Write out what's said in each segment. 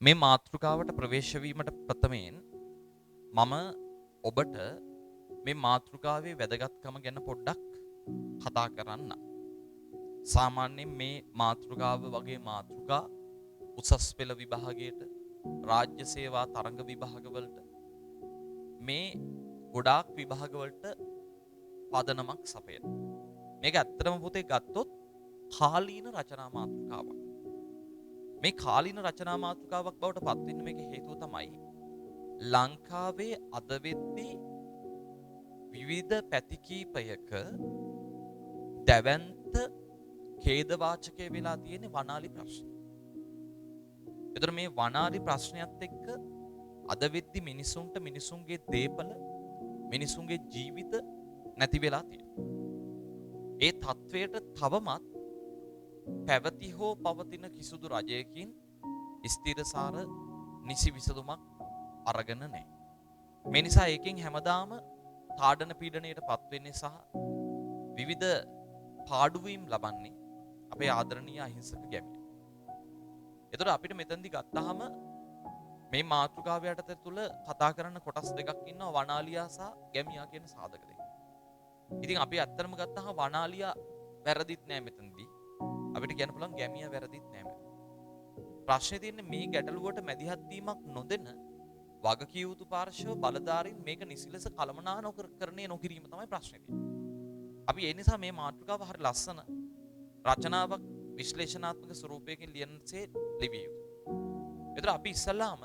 මේ මාතෘකාවට ප්‍රවේශ වීමට ප්‍රථමයෙන් මම ඔබට මේ මාතෘකාවේ වැදගත්කම ගැන පොඩ්ඩක් කතා කරන්න. සාමාන්‍යයෙන් මේ මාතෘකාව වගේ මාතෘකා උසස් පෙළ විභාගයට, රාජ්‍ය සේවා තරඟ විභාගවලට මේ ගොඩාක් විභාගවලට පදනමක් සපයන. මේක ඇත්තටම පුතේ ගත්තොත් කාලීන රචනා මාතෘකාවක්. මේ කාලීන රචනා මාතෘකාවක් බවට පත් වෙන්න මේක හේතුව තමයි ලංකාවේ අද වෙද්දී විවිධ පැති කීපයක දැවැන්ත ඛේදවාචකය වෙලා තියෙන වනාලි ප්‍රශ්න. ඒතර මේ වනාලි ප්‍රශ්නයත් එක්ක අද වෙද්දී මිනිසුන්ට මිනිසුන්ගේ දේපල, මිනිසුන්ගේ ජීවිත නැති වෙලා තියෙනවා. ඒ තත්වයට තවමත් පැවති හෝ පවතින කිසිදු රජයකින් ස්ථිරසාර නිසි විසඳුමක් අරගෙන නැහැ. මේ නිසා ඒකෙන් හැමදාම තාඩන පීඩනයට පත් වෙන්නේ සහ විවිධ පාඩුවීම් ලබන්නේ අපේ ආදරණීය අහිංසක ගැමියන්. ඒතර අපිට මෙතනදී ගත්තාම මේ මාතෘකාව යටතේ තුල කතා කරන කොටස් දෙකක් ඉන්නවා, වනාලියා සහ ගැමියා කියන සාධක දෙක. ඉතින් අපි ඇත්තටම ගත්තාම වනාලියා වැරදිත් නෑ මෙතනදී. අපිට කියන්න පුළුවන් ගැමියා වැරදිත් නෑ මෙතන. ප්‍රශ්නේ තියෙන්නේ මේ ගැටලුවට මැදිහත් වීමක් නොදෙන වගකිය යුතු පාර්ශව බලධාරීන් මේක නිසිලෙස කළමනාකරණය නොකිරීම තමයි ප්‍රශ්නේ තියෙන්නේ. අපි ඒ නිසා මේ මාතෘකාව හරි ලස්සන රචනාවක් විශ්ලේෂණාත්මක ස්වරූපයකින් ලියන්නසේ ලිවිය යුතුයි. ඒතර අපි ඉස්සල්ලාම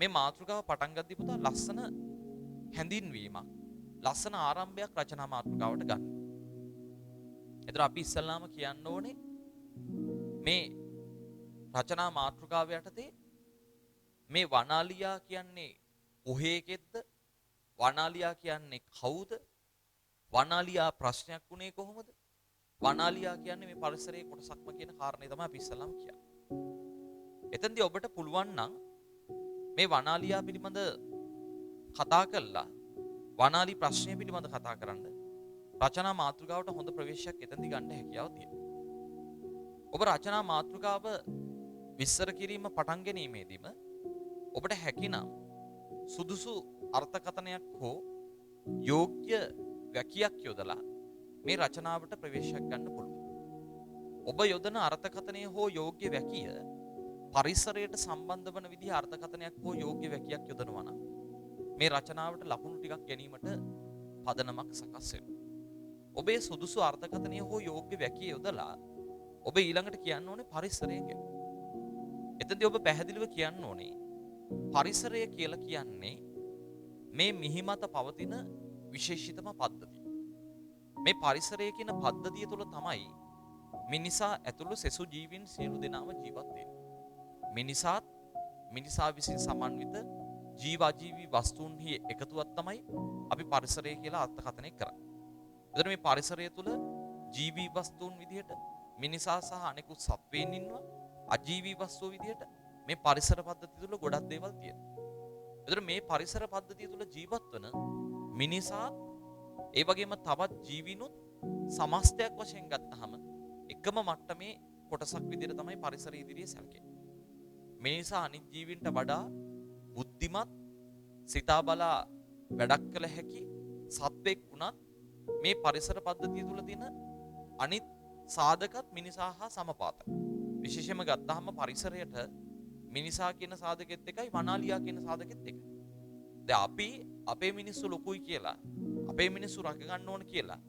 මේ මාතෘකාව පටන් ගද්දී පුතා ලස්සන හැඳින්වීමක්, ලස්සන ආරම්භයක් රචනා මාතෘකාවට ගන්න. ඒතර අපි ඉස්සල්ලාම කියන්න ඕනේ මේ රචනා මාතෘකාව යටතේ මේ වනාලියා කියන්නේ කොහේකෙද්ද? වනාලියා කියන්නේ කවුද? වනාලියා ප්‍රශ්නයක් වුණේ කොහොමද? වනාලියා කියන්නේ මේ පරිසරයේ කොටසක්ම කියන කාරණේ තමයි අපි ඉස්සල්ලාම කියන්නේ. එතෙන්දී ඔබට පුළුවන් නම් මේ වනාලියා පිළිබඳ කතා කළා වනාලි ප්‍රශ්නය පිළිබඳ කතා කරන්න රචනා මාතෘකාවට හොඳ ප්‍රවේශයක් එතෙන්දී ගන්න හැකියාව තියෙනවා. ඔබ රචනා මාතෘකාව විස්තර කිරීම පටන් ගැනීමේදීම ඔබට හැකිනම් සුදුසු අර්ථකථනයක් හෝ යෝග්‍ය වැකියක් යොදලා මේ රචනාවට ප්‍රවේශයක් ගන්න පුළුවන්. ඔබ යොදන අර්ථකථනය හෝ යෝග්‍ය වැකිය පරිසරයට සම්බන්ධ වන විදිහ අර්ථකථනයක් හෝ යෝග්‍ය වැකියක් යොදනවා නම් මේ රචනාවට ලකුණු ටිකක් ගැනීමට පදනමක් සකස් වෙනවා. ඔබේ සුදුසු අර්ථකථනය හෝ යෝග්‍ය වැකිය යොදලා ඔබ ඊළඟට කියන්න ඕනේ පරිසරය ගැන. එතෙන්දී ඔබ පැහැදිලිව කියන්න ඕනේ පරිසරය කියලා කියන්නේ මේ මිහිමත පවතින විශේෂිතම පද්ධතිය. මේ පරිසරය කියන පද්ධතිය තුළ තමයි මිනිසා ඇතුළු සෙසු ජීවීන් සියලු දෙනාම ජීවත් වෙන්නේ. මිනිසාත් මිනිසා විසින් සමන්විත ජීවාජීවී වස්තුන්හි එකතුවක් තමයි අපි පරිසරය කියලා අර්ථකථනය කරන්නේ. එතන මේ පරිසරය තුළ ජීවී වස්තුන් විදිහට මිනිසා සහ අනෙකුත් සත්වයින් ඉන්නවා. අජීවී වස්තු විදිහට මේ පරිසර පද්ධතිය තුළ ගොඩක් දේවල් තියෙනවා. එතන මේ පරිසර පද්ධතිය තුළ ජීවත් වන මිනිසා ඒ වගේම තවත් ජීවිනුත් සමස්තයක් වශයෙන් ගත්තහම එකම මට්ටමේ කොටසක් විදිහට තමයි පරිසරය ඉදිරියේ සැලකෙන්නේ. මිනිසා අනිත් ජීවීන්ට වඩා බුද්ධිමත්, සිතා බලා වැඩක් කළ හැකි සත්වෙක් වුණත් මේ පරිසර පද්ධතිය තුළ තියෙන අනිත් සාධකත් මිනිසා හා සමපාතයි. විශේෂයෙන්ම ගත්තාම පරිසරයට මිනිසා කියන සාධකෙත් එකයි වනාලියා කියන සාධකෙත් එකයි. දැන් අපි අපේ මිනිස්සු ලොකුයි කියලා, අපේ මිනිස්සු රැක ගන්න ඕන කියලා,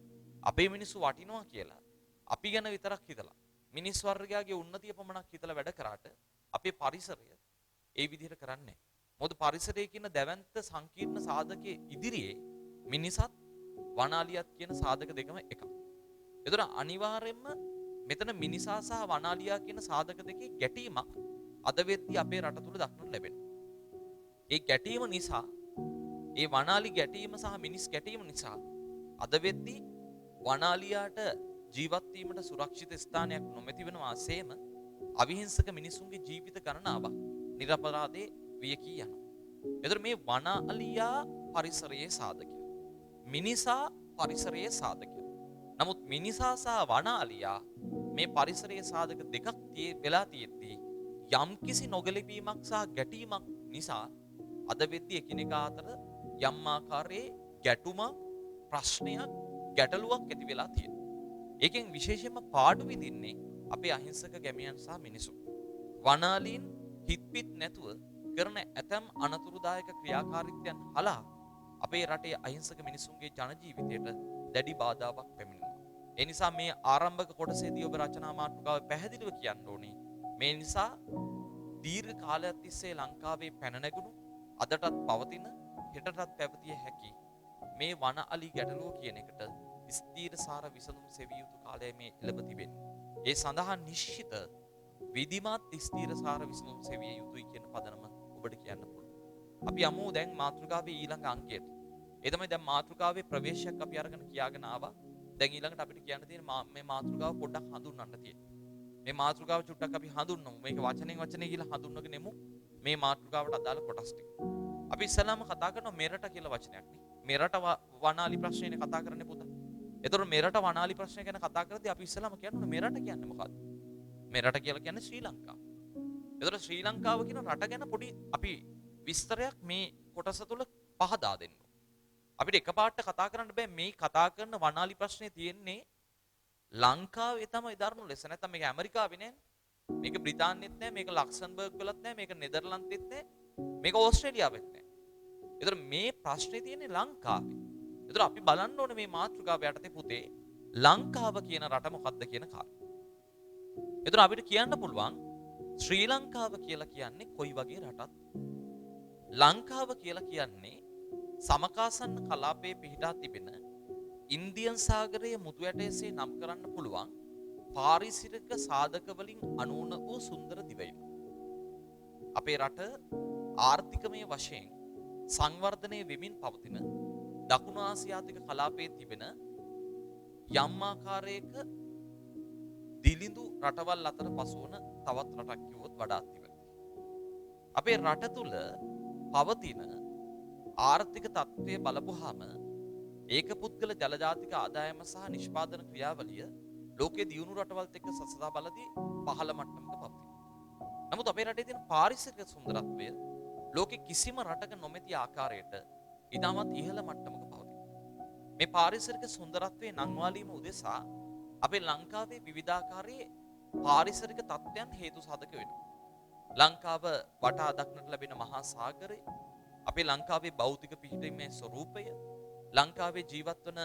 අපේ මිනිස්සු වටිනවා කියලා අපි ගැන විතරක් හිතලා මිනිස් වර්ගයාගේ උන්නතිය පමණක් හිතලා වැඩ කරාට අපේ පරිසරය ඒ විදිහට කරන්නේ නැහැ. මොකද පරිසරය කියන දැවැන්ත සංකීර්ණ සාධකයේ ඉදිරියේ මිනිසත් වනාලියත් කියන සාධක දෙකම එකක්. ඒතර අනිවාර්යයෙන්ම මෙතන මිනිසා සහ වනාලියා කියන සාධක දෙකේ ගැටීමක් අද වෙද්දී අපේ රට තුල දක්නට ලැබෙනවා. ඒ ගැටීම නිසා, ඒ වනාලි ගැටීම සහ මිනිස් ගැටීම නිසා අද වෙද්දී වනාලියාට ජීවත් වීමට සුරක්ෂිත ස්ථානයක් නොමැති වෙන වාසයේම අවිහිංසක මිනිසුන්ගේ ජීවිත ගණනාවක් නිරපරාධේ වියකී යනවා. එතකොට මේ වනාලියා පරිසරයේ සාධකය. මිනිසා පරිසරයේ සාධකය. නමුත් මිනිසා සහ වනාලියා මේ පරිසරයේ සාධක දෙකක් වෙලා තියෙද්දී යම් කිසි නොගැලපීමක් සහ ගැටීමක් නිසා අද වෙද්දී එකිනෙකා අතර යම් ආකාරයේ ගැටුමක් ප්‍රශ්නයක් ගැටලුවක් ඇති වෙලා තියෙනවා. ඒකෙන් විශේෂයෙන්ම පාඩු විඳින්නේ අපේ අහිංසක ගැමියන් සහ මිනිසු. වනාලීන් හිත්පිට නැතුව කරන ඇතම් අනතුරුදායක ක්‍රියාකාරීත්වයන් හලා අපේ රටේ අහිංසක මිනිසුන්ගේ ජන ජීවිතයට දැඩි බාධාවක් පැමිණෙනවා. ඒ නිසා මේ ආරම්භක කොටසේදී ඔබ රචනා මාතෘකාව පැහැදිලිව කියන්න ඕනේ. මේ නිසා දීර්ඝ කාලයක් තිස්සේ ලංකාවේ පැන නැගුණු අදටත් පවතින හෙටටත් පැවතිය හැකි මේ වන අලි ගැටලුව කියන එකට ස්ථීරසාර විසඳුම් සෙවිය යුතු කාලය මේ එළඹ තිබෙන්නේ. ඒ සඳහා නිශ්චිත විධිමත් ස්ථීරසාර විසඳුම් සෙවිය යුතුයි කියන පදනම ඔබට කියන්න පුළුවන්. අපි යමු දැන් මාතෘකාවේ ඊළඟ අංකයට. ඒ තමයි දැන් මාතෘකාවේ ප්‍රවේශයක් අපි අරගෙන කියාගෙන ආවා. දැන් ඊළඟට අපිට කියන්න තියෙන මේ මාතෘකාව පොඩ්ඩක් හඳුන්වන්න තියෙනවා. මේ මාතෘකාව චුට්ටක් අපි හඳුන්වමු. මේක වචනෙන් වචනේ කියලා හඳුන්වගෙන එමු. මේ මාතෘකාවට අදාළ කොටස් ටික. අපි ඉස්සෙල්ලාම කතා කරනවා මෙරට කියලා වචනයක් නේ. මෙරට වනාලි ප්‍රශ්නේනේ කතා කරන්නේ පුතා. ඒතකොට මෙරට වනාලි ප්‍රශ්නය ගැන කතා කරද්දී අපි ඉස්සෙල්ලාම කියන්න මෙරට කියන්නේ මොකක්ද? මෙරට කියලා කියන්නේ ශ්‍රී ලංකාව. ඒතකොට ශ්‍රී ලංකාව කියන රට ගැන පොඩි අපි විස්තරයක් මේ කොටස තුල පහදා දෙන්න. අපිට එකපාරට කතා කරන්න බෑ මේ කතා කරන වනාලි ප්‍රශ්නේ තියෙන්නේ ලංකාවේ තමයි දරුණු ලෙස. නැත්නම් මේක ඇමරිකාවේ නෑ. මේක බ්‍රිතාන්‍යෙත් නෑ, මේක ලක්සම්බර්ග් වලත් නෑ, මේක නෙදර්ලන්තෙත් නෑ, මේක ඕස්ට්‍රේලියාවෙත් නෑ. ඒතර මේ ප්‍රශ්නේ තියෙන්නේ ලංකාවේ. ඒතර අපි බලන්න ඕනේ මේ මාතෘකාව යටතේ පුතේ ලංකාව කියන රට මොකක්ද කියන කාරණා. ඒතර අපිට කියන්න පුළුවන් ශ්‍රී ලංකාව කියලා කියන්නේ කොයි වගේ රටක්ද? ලංකාව කියලා කියන්නේ සමකාසන්න කලාපයේ පිහිටා තිබෙන ඉන්දියන් සාගරයේ මුතු ඇටයේසේ නම් කරන්න පුළුවන් පාරිසරික සාධක වලින් අනූන වූ සුන්දර දිවයින. අපේ රට ආර්ථිකමය වශයෙන් සංවර්ධනය වෙමින් පවතින දකුණු ආසියාතික කලාපයේ තිබෙන යම් ආකාරයක දිලිඳු රටවල් අතර පසුවන තවත් රටක් කිව්වොත් වඩාත් ඉවරයි. අපේ රට තුල පවතින ආර්ථික තත්ත්වය බලපුවාම ඒකපුද්ගල ජලජාතික ආදායම සහ නිෂ්පාදන ක්‍රියාවලිය ලෝකයේ දියුණු රටවල්ත් එක්ක සසඳා බලදී පහළ මට්ටමක පවතිනවා. නමුත් අපේ රටේ තියෙන පාරිසරික සුන්දරත්වය ලෝකේ කිසිම රටක නොමැති ආකාරයට ඉතාමත් ඉහළ මට්ටමක පවතිනවා. මේ පාරිසරික සුන්දරත්වයේ නංවාලීම උදෙසා අපේ ලංකාවේ විවිධාකාරයේ පාරිසරික තත්ත්වයන් හේතු සාධක වෙනවා. ලංකාව වටා දක්නට ලැබෙන මහා සාගරය, අපේ ලංකාවේ භෞතික පිහිටීමේ ස්වරූපය, ලංකාවේ ජීවත් වන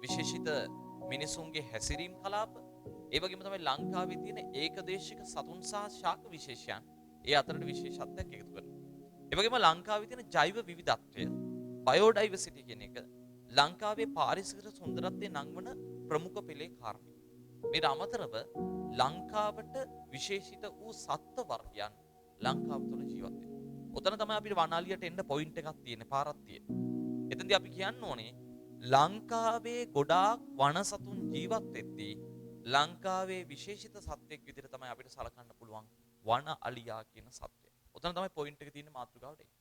විශේෂිත මිනිසුන්ගේ හැසිරීම් කලාප, ඒ වගේම තමයි ලංකාවේ තියෙන ඒකදේශික සතුන් සහ ශාක විශේෂයන් ඒ අතරට විශේෂත්වයක් එකතු කරනවා. ඒ වගේම ලංකාවේ තියෙන ජෛව විවිධත්වය, බයෝඩයිවර්සිටි කියන එක ලංකාවේ පාරිසරික සුන්දරත්වයේ නංවන ප්‍රමුඛ පෙළේ කාරණේ. මේට අමතරව ලංකාවට විශේෂිත වූ සත්ත්ව වර්ගයන් ලංකාව තුළ ජීවත් වෙනවා. ඔතන තමයි අපිට වනාලියට එන්න පොයින්ට් එකක් තියෙන පාරක් තියෙන. එතෙන්දී අපි කියන්න ඕනේ ලංකාවේ ගොඩාක් වන සතුන් ජීවත් වෙද්දී ලංකාවේ විශේෂිත සත්වයක් විදිහට තමයි අපිට සලකන්න පුළුවන් වන අලියා කියන සත්වය. ඔතන තමයි පොයින්ට් එක තියෙන මාතෘකාවට එන්නේ.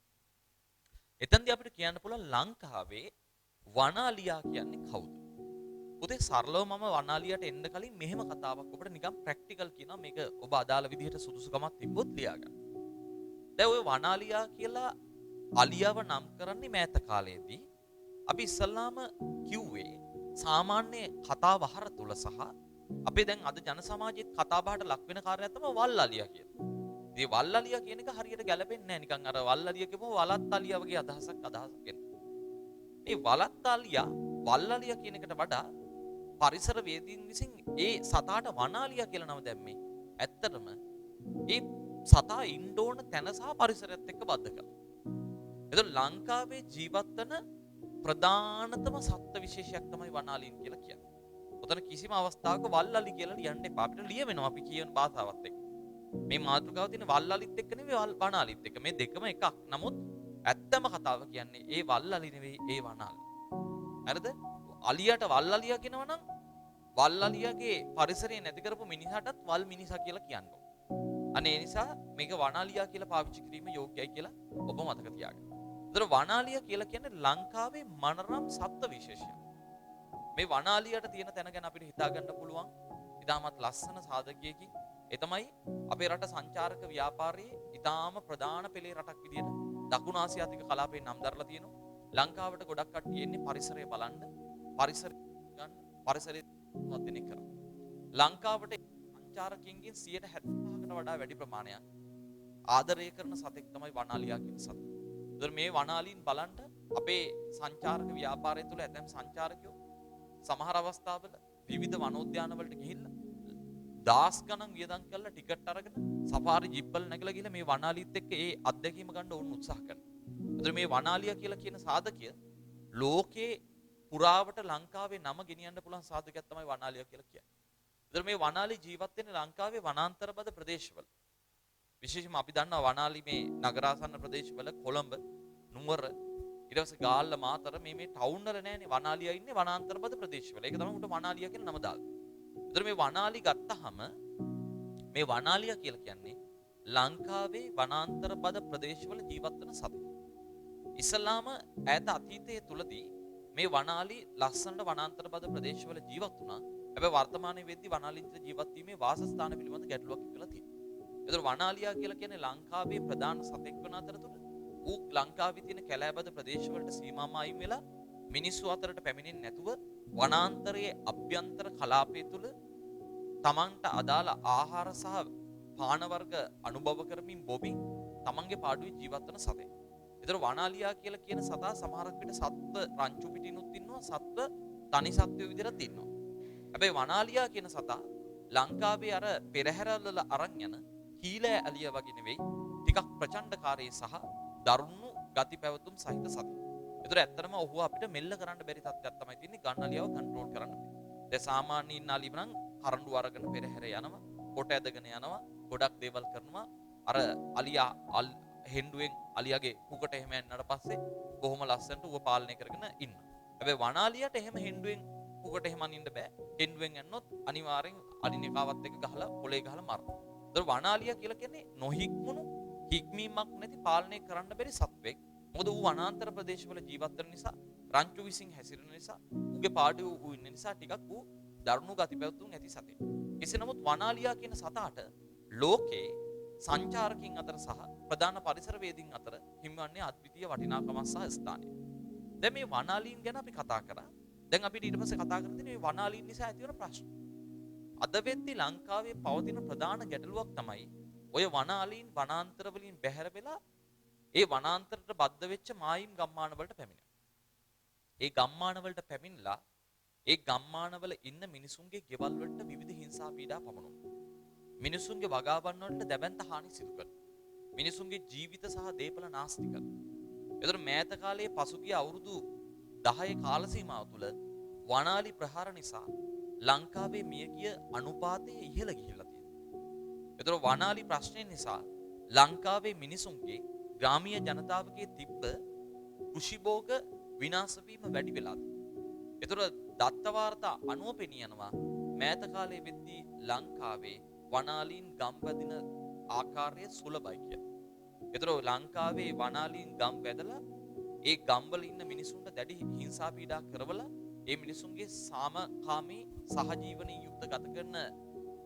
එතෙන්දී අපිට කියන්න පුළුවන් ලංකාවේ වන අලියා කියන්නේ කවුද? පුතේ සරලව මම වනාලියට එන්න කලින් මෙහෙම කතාවක් ඔබට නිකන් ප්‍රැක්ටිකල් කියනවා. මේක ඔබ අදාළ විදිහට සුදුසුකමක් තිබ්බොත් ලියා ගන්න. දැන් ඔය වනාලියා කියලා අලියාව නම් කරන්නේ මෑත කාලයේදී අපි ඉස්සල්ලාම කිව්වේ සාමාන්‍ය කතා වහර තුල සහ අපේ දැන් අද ජන සමාජයේ කතා බහට ලක් වෙන කාර්යයක් තමයි වල්ලාලියා කියන්නේ. ඉතින් වල්ලාලියා කියන එක හරියට ගැලපෙන්නේ නැහැ. නිකන් අර වල්ලාලියා කියපුවම වලත් අලියා වගේ අදහසක් එනවා. මේ වලත් අලියා වල්ලාලියා කියන එකට වඩා පරිසර වේදීන් විසින් ඒ සතාට වනාලියා කියලා නම දැම්මේ. ඇත්තටම ඒ සතා ඉන්න ඕන තැන සහ පරිසරයත් එක්ක බද්ධ කරලා. එතකොට ලංකාවේ ජීවත් වෙන ප්‍රධානතම සත්ත්ව විශේෂයක් තමයි වනාලීන් කියලා කියන්නේ. ඔතන කිසිම අවස්ථාවක වල්ලාලි කියලා ලියන්න එපා. අපිට ලියවෙනවා අපි කියන භාෂාවත් එක්ක. මේ මාතෘකාව තියෙන වල්ලාලිත් එක්ක නෙවෙයි වනාලිත් එක්ක. මේ දෙකම එකක්. නමුත් ඇත්තම කතාව කියන්නේ ඒ වල්ලාලි නෙවෙයි ඒ වනාලි. හරිද? අලියට වල්ලාලියා කියනවා නම් වල්ලාලියාගේ පරිසරය නැති කරපු මිනිහටත් වල් මිනිසා කියලා කියන්න ඕන. අනේ ඒ නිසා මේක වනාලියා කියලා පාවිච්චි කිරීම යෝග්‍යයි කියලා ඔබ මතක තියාගන්න. ඒතර වනාලියා කියලා කියන්නේ ලංකාවේ මනරම් සත්ත්ව විශේෂයක්. මේ වනාලියට තියෙන තැන ගැන අපිට හිතා ගන්න පුළුවන්. ඉතාමත් ලස්සන සාධකයකින් ඒ තමයි අපේ රට සංචාරක ව්‍යාපාරයේ ඉතාම ප්‍රධාන පෙළේ රටක් විදියට දකුණු ආසියාතික කලාපයෙන් නම් දරලා තියෙනවා. ලංකාවට ගොඩක් කට්ටිය එන්නේ පරිසරය බලන්න, පරිසරය ගන්න, පරිසරය වර්ධනය කරන්න. ලංකාවට සංචාරකයන්ගෙන් 75%කට වඩා වැඩි ප්‍රමාණයක් ආදරය කරන සතෙක් තමයි වනාලියා කියන සතා. ඒතර මේ වනාලීන් බලන්න අපේ සංචාරක ව්‍යාපාරය තුළ ඇතැම් සංචාරකයෝ සමහර අවස්ථාවල විවිධ වනෝද්‍යාන වලට ගිහිල්ලා දාස් ගණන් වියදම් කරලා ටිකට් අරගෙන සෆාරි ජිප්වල නැගලා ගිහලා මේ වනාලියත් එක්ක ඒ අත්දැකීම ගන්න ඕන උත්සාහ කරනවා. ඒතර මේ වනාලියා කියලා කියන සාධකය ලෝකේ පුරාවට ලංකාවේ නම ගෙනියන්න පුළුවන් සාධකයක් තමයි වනාලියා කියලා කියන්නේ. ඒතර මේ වනාලි ජීවත් වෙන්නේ ලංකාවේ වනාන්තරබද ප්‍රදේශවල. විශේෂයෙන්ම අපි දන්නවා වනාලි මේ නගරාසන්න ප්‍රදේශවල කොළඹ, නුවර, ඊට පස්සේ ගාල්ල, මාතර මේ ටවුන් වල නෑනේ වනාලියා ඉන්නේ වනාන්තරබද ප්‍රදේශවල. ඒක තමයි උට වනාලියා කියලා නම දාන්නේ. ඒතර මේ වනාලි ගත්තාම මේ වනාලියා කියලා කියන්නේ ලංකාවේ වනාන්තරබද ප්‍රදේශවල ජීවත් වෙන සතෙක්. ඉස්ලාම ඈත අතීතයේ තුලදී මේ වනාලි ලස්සනට වනාන්තරබද ප්‍රදේශවල ජීවත් වුණා. හැබැයි වර්තමානයේ වෙද්දී වනාලින්ට ජීවත් වීමේ වාසස්ථාන පිළිබඳ ගැටලුවක් ඉස්සලා තියෙනවා. ඒතර වනාලියා කියලා කියන්නේ ලංකාවේ ප්‍රධාන සතෙක් වන අතරතුර ඌ ලංකාවේ තියෙන කැලෑබද ප්‍රදේශවලට සීමාමායිම් වෙලා මිනිස්සු අතරට පැමිණෙන්නේ නැතුව වනාන්තරයේ අභ්‍යන්තර කලාපය තුල තමන්ට අදාළ ආහාර සහ පාන වර්ග අනුභව කරමින් බොමින් තමන්ගේ පාඩුවේ ජීවත් වන සතෙක්. ඒතර වනාලියා කියලා කියන සතා සමහරක් විට සත්ව රංචු පිටිනුත් ඉන්නවා, සත්ව තනි සත්වයෝ විදිහට ඉන්නවා. හැබැයි වනාලියා කියන සතා ලංකාවේ අර පෙරහැරවල අරන් යන කීලෑ ඇලිය වගේ නෙවෙයි, ටිකක් ප්‍රචණ්ඩකාරී සහ දරුණු ගති පැවතුම් සහිත සතෙක්. ඒතර ඇත්තටම ඔහු අපිට මෙල්ල කරන්න බැරි තත්ත්වයක් තමයි තියෙන්නේ ගන්නලියව කන්ට්‍රෝල් කරන්න බැහැ. දැන් සාමාන්‍ය ඉන්න අලිව නම් කරඬු අරගෙන පෙරහැර යනවා, කොට ඇදගෙන යනවා, ගොඩක් දේවල් කරනවා. අර අලියා හෙන්ඩුවෙන් අලියාගේ කුකට එහෙම යන්නට පස්සේ බොහොම ලස්සනට ඌව පාලනය කරගෙන ඉන්නවා. හැබැයි වනාලියට එහෙම හෙන්ඩුවෙන් කුකට එහෙම අනින්න බෑ. හෙන්ඩුවෙන් යන්නොත් අනිවාර්යෙන් අලිනේකාවත් එක්ක ගහලා පොලේ ගහලා මරනවා. ඒතර වනාලියා කියලා කියන්නේ නොහික්මුණු හික්මීමක් නැති පාලනය කරන්න බැරි සත්වෙක්. මොකද ඌ වනාන්තර ප්‍රදේශවල ජීවත් වෙන නිසා, රංචු විසින් හැසිරෙන නිසා, ඌගේ පාඩුවේ ඌ ඉන්න නිසා ටිකක් ඌ දරුණු ගති පැවතුම් ඇති සතෙක්. කෙසේ නමුත් වනාලියා කියන සතාට ලෝකේ සංචාරකින් අතර සහ ප්‍රධාන පරිසරවේදීන් අතර හිමිවන්නේ අද්විතීය වටිනාකමක් සහ ස්ථානය. දැන් මේ වනාලීන් ගැන අපි කතා කරා. දැන් අපිට ඊට පස්සේ කතා කරන්නේ මේ වනාලීන් නිසා ඇතිවන ප්‍රශ්න. අද වෙද්දී ලංකාවේ පවතින ප්‍රධාන ගැටලුවක් තමයි ඔය වනාලීන් වනාන්තර වලින් බැහැර වෙලා ඒ වනාන්තරයට බද්ධ වෙච්ච මායිම් ගම්මාන වලට පැමිණෙනවා. ඒ ගම්මාන වලට පැමිණලා ඒ ගම්මාන වල ඉන්න මිනිසුන්ගේ ගෙවල් වලට විවිධ හිංසා පීඩා පමුණුනවා. මිනිසුන්ගේ වගාවන් වලට දැවැන්ත හානි සිදු කරනවා. මිනිසුන්ගේ ජීවිත සහ දේපල නාස්ති කරනවා. ඒතර මෑත කාලයේ පසුගිය අවුරුදු 10 කාල සීමාව තුළ වනාලි ප්‍රහාර නිසා ලංකාවේ මියගිය අනුපාතය ඉහළ ගිහිල්ලා තියෙනවා. ඒතර වනාලි ප්‍රශ්නය නිසා ලංකාවේ මිනිසුන්ගේ ග්‍රාමීය ජනතාවගේ තිබ්බ කෘෂිභෝග විනාශ වීම වැඩි වෙලා තියෙනවා. ඒතර දත්ත වාර්තා අනුව පෙනී යනවා මෑත කාලයේ වෙද්දී ලංකාවේ වනාලීන් ගම් වැදින ආකාරය සුලභයි කියලා. ඒතර ලංකාවේ වනාලීන් ගම් වැදලා ඒ ගම්වල ඉන්න මිනිසුන්ට දැඩි හිංසා පීඩා කරවලා ඒ මිනිසුන්ගේ සාමකාමී සහජීවනයේ යුක්ත ගත කරන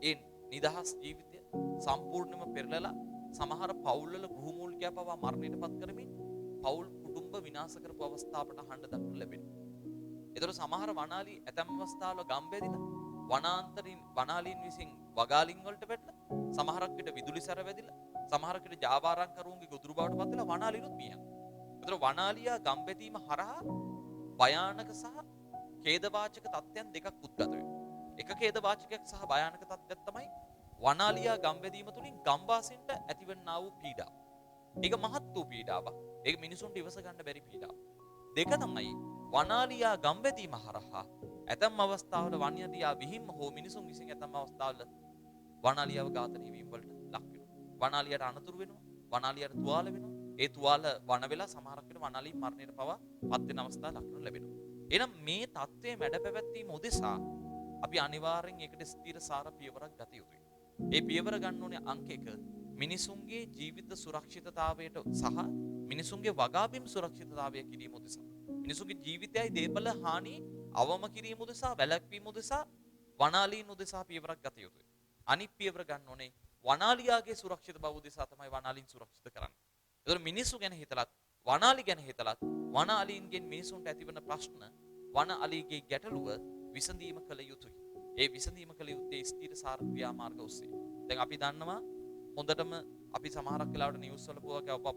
ඒ නිදහස් ජීවිතය සම්පූර්ණයෙන්ම පෙරලලා සමහර පවුල්වල ගෘහමූලිකයා පවා මරණයටපත් කරමින් පවුල් කුටුම්බ විනාශ කරපු අවස්ථාවට අහන්න දක්වන්න ලැබෙනවා. ඒතර සමහර වනාලී ඇතැම් අවස්ථාවල ගම් වැදිලා වනාන්තරින් වනාලීන් විසින් වගාලින් වලට වැටලා සමහරක් විට විදුලි සැර වැදිලා සමහරක් විට ජාවාරම්කරුවන්ගේ ගොදුරු බවට පත් වෙලා වනාලීනුත් මියනවා. ඒතර වනාලියා ගම් වැදීම හරහා භයානක සහ ඛේදවාචක තත්ත්වයන් දෙකක් උද්ගත වෙනවා. එක ඛේදවාචකයක් සහ භයානක තත්ත්වයක් තමයි වනාලියා ගම් වැදීම තුලින් ගම්වාසීන්ට ඇතිවන්නා වූ පීඩාව. ඒක මහත් වූ පීඩාවක්. ඒක මිනිසුන්ට ඉවස ගන්න බැරි පීඩාවක්. දෙක තමයි වනාලියා ගම් වැදීම හරහා ඇතම් අවස්ථාවල වනාලියා විහිම්ම හෝ මිනිසුන් විසින් ඇතම් අවස්ථාවල වනාලියාව ඝාතනය වීම වලට ලක් වෙනවා. වනාලියාට අනතුරු වෙනවා. වනාලියාට තුවාල වෙනවා. ඒ තුවාල වන වෙලා සමහරක් විට වනාලී මරණයට පවා පත් වෙන අවස්ථා ලක්වනු ලැබෙනවා. එහෙනම් මේ தત્ත්වයේ මැඩ පැවැත්වීම උදෙසා අපි අනිවාර්යෙන් ඒකට ස්ථිරසාර පියවරක් ගත යුතුයි. ඒ පියවර ගන්න ඕනේ අංක 1 මිනිසුන්ගේ ජීවිත සුරක්ෂිතතාවයට සහ මිනිසුන්ගේ වගාබිම් සුරක්ෂිතතාවය කිරීම උදෙසා. මිනිසුන්ගේ ජීවිතයයි දේපල හානි අවම කිරීම උදෙසා වැළැක්වීම උදෙසා වනාලීන් උදෙසා පියවරක් ගත යුතුයි. අනිත් පියවර ගන්න ඕනේ වනාලියාගේ සුරක්ෂිත බව උදෙසා තමයි වනාලින් සුරක්ෂිත කරන්නේ. ඒතර මිනිස්සු ගැන හිතලත් වනාලි ගැන හිතලත් වනාලීන්ගෙන් මිනිසුන්ට ඇතිවන ප්‍රශ්න වනාලීගේ ගැටලුව විසඳීම කළ යුතුයි. ඒ විසඳීම කළ යුත්තේ ස්ථීරසාර ක්‍රියාමාර්ග ඔස්සේ. දැන් අපි දන්නවා හොඳටම අපි සමහරක් වෙලාවට නිවුස් වල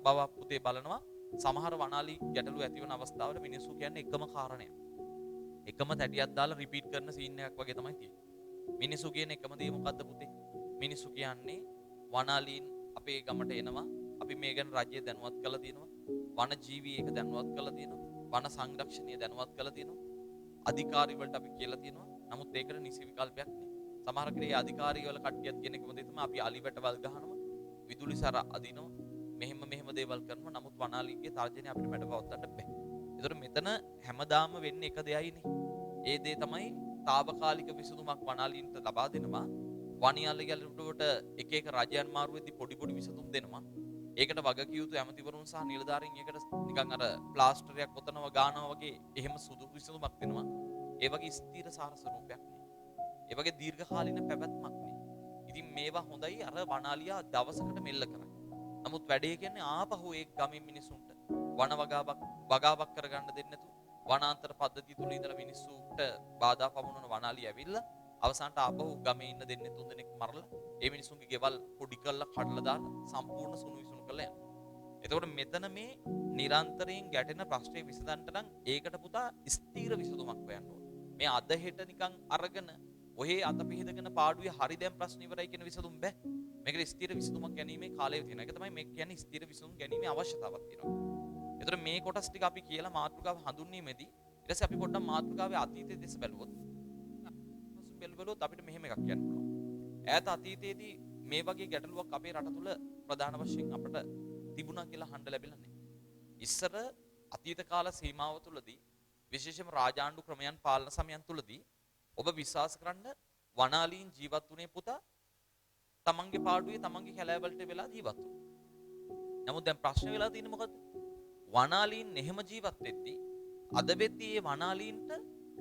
බව පුතේ බලනවා සමහර වනාලි ගැටලු ඇතිවන අවස්ථාවල මිනිස්සු කියන්නේ එකම කාරණයක්. එකම තැටියක් දාලා රිපීට් කරන සීන් එකක් වගේ තමයි තියෙන්නේ. මිනිස්සු කියන එකම දේ මොකද්ද පුතේ? මිනිස්සු කියන්නේ වනාලීන් අපේ ගමට එනවා. අපි මේ ගැන රජය දැනුවත් කළා තියෙනවා. වන ජීවී ඒක දැනුවත් කළා තියෙනවා. වන සංරක්ෂණය දැනුවත් කළා තියෙනවා. අධිකාරී වලට අපි කියලා තියෙනවා. නමුත් ඒකට නිසි විකල්පයක් නෑ. සමහර කෙනේ අධිකාරී වල කට්ටියත් කියන එකම දේ තමයි අපි අලිවට වල් ගහනවා. විදුලි සර අදිනවා. මෙහෙම දේවල් කරනවා. නමුත් වනාලීගේ තර්ජනය අපිට මැඩ පවත්වන්න බෑ. ඒතර මෙතන හැමදාම වෙන්නේ එක දෙයයිනේ. ඒ දේ තමයි తాවකාලික විසඳුමක් වනාලීන්ට ලබා දෙනවා. වනියාලගලට එක එක රජයන් මාරු වෙද්දී පොඩි විසඳුම් දෙනවා. ඒකට වගකිය යුතු ඇමතිවරුන් සහ නිලධාරීන් ඒකට නිකන් අර ප්ලාස්ටරයක් ඔතනවා ගානවා වගේ එහෙම සුදු විසඳුමක් දෙනවා. ඒ වගේ ස්ථීර සාර ස්වරූපයක් නේ. ඒ වගේ දීර්ඝකාලීන පැවැත්මක් නේ. ඉතින් මේවා හොඳයි අර වනාලියා දවසකට මෙල්ල කරයි. නමුත් වැඩේ කියන්නේ ආපහු ඒ ගමේ මිනිසුන්ට වන වගාවක් කරගන්න දෙන්නේ නැතු වනාන්තර පද්ධතිය තුල ඉඳලා මිනිස්සුන්ට බාධා පමුණන වනාලිය ඇවිල්ලා අවසානට ආපහු ගමේ ඉන්න දෙන්නේ තුන් දෙනෙක් මරලා ඒ මිනිසුන්ගේ ගෙවල් පොඩි කරලා කඩලා දාලා සම්පූර්ණ සුණු විසුණු කරලා යනවා. එතකොට මෙතන මේ නිරන්තරයෙන් ගැටෙන ප්‍රශ්නේ විසඳන්න නම් ඒකට පුතා ස්ථීර විසඳුමක් හොයන්න ඕනේ. මේ අද හෙට නිකන් අරගෙන ඔහේ අත පිහිදගෙන පාඩුවේ හරි දැන් ප්‍රශ්න ඉවරයි කියන විසඳුම් බෑ. මේකට ස්ථීර විසඳුමක් ගැනීමේ කාලය තියෙනවා. ඒක තමයි මේ කියන්නේ ස්ථීර විසඳුම් ගැනීමේ අවශ්‍යතාවයක් තියෙනවා. එතකොට මේ කොටස් ටික අපි කියලා මාතෘකාව හඳුන්වීමේදී ඊට පස්සේ අපි පොඩ්ඩක් මාතෘකාවේ අතීතයේ දෙස බැලුවොත් බැලුවොත් අපිට මෙහෙම එකක් කියන්න පුළුවන්. ඈත අතීතයේදී මේ වගේ ගැටලුවක් අපේ රට තුල ප්‍රධාන වශයෙන් අපිට තිබුණා කියලා හඳ ලැබිලා නැහැ. ඉස්සර අතීත කාල සීමාව තුලදී විශේෂයෙන්ම රාජාණ්ඩු ක්‍රමයන් පාලන සමයන් තුලදී ඔබ විශ්වාස කරන්න වනාලීන් ජීවත් වුණේ පුතා තමන්ගේ පාඩුවේ තමන්ගේ කැලෑවලට වෙලා ජීවත් වුණා. නමුත් දැන් ප්‍රශ්න වෙලා තියෙන්නේ මොකද්ද? වනාලීන් එහෙම ජීවත් වෙද්දී අද වෙද්දී මේ වනාලීන්ට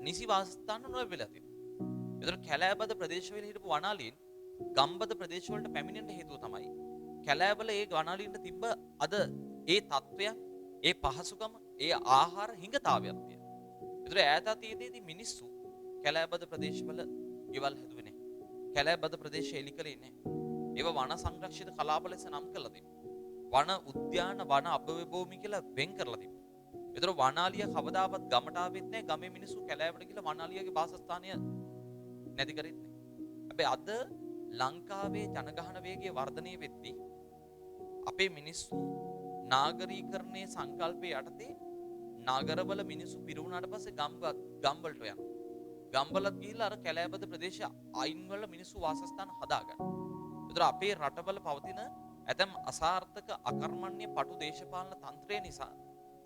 නිසි වාසස්ථාන නොලැබිලා තියෙනවා. ඒතර කැලෑබද ප්‍රදේශවල හිටපු වනාලීන් ගම්බද ප්‍රදේශවලට පැමිණෙන්න හේතුව තමයි කැලෑවල ඒ වනාලීන්ට තිබ්බ අද ඒ තත්වයන්, ඒ පහසුකම, ඒ ආහාර හිඟතාවයක් තියෙනවා. ඒතර ඈත අතීතයේදී මිනිස්සු කැලෑබද ප්‍රදේශවල ගෙවල් හැදුවේ නැහැ. කැලෑබද ප්‍රදේශ එලි කළේ නැහැ. ඒව වන සංරක්ෂිත කලාප ලෙස නම් කරලා තිබ්බා. වන උද්‍යාන වන අභව භූමි කියලා වෙන් කරලා තිබ්බා. ඒතර වනාලිය කවදාවත් ගමට ආවෙත් නැහැ. ගමේ මිනිස්සු කැලෑවට ගිහලා වනාලියගේ වාසස්ථානය නැති කරෙත් නැහැ. හැබැයි අද ලංකාවේ ජනගහන වේගය වර්ධනය වෙද්දී අපේ මිනිස්සු නාගරීකරණයේ සංකල්පයේ යටතේ නගරවල මිනිස්සු පිරුණාට පස්සේ ගම්වලට යනවා. ගම්වලත් ගිහිල්ලා අර කැලෑබද ප්‍රදේශ අයින් වල මිනිස්සු වාසස්ථාන හදාගන්න. ඒතර අපේ රටවල පවතින ඇතැම් අසාර්ථක අකර්මණ්‍ය පටු දේශපාලන තන්ත්‍රය නිසා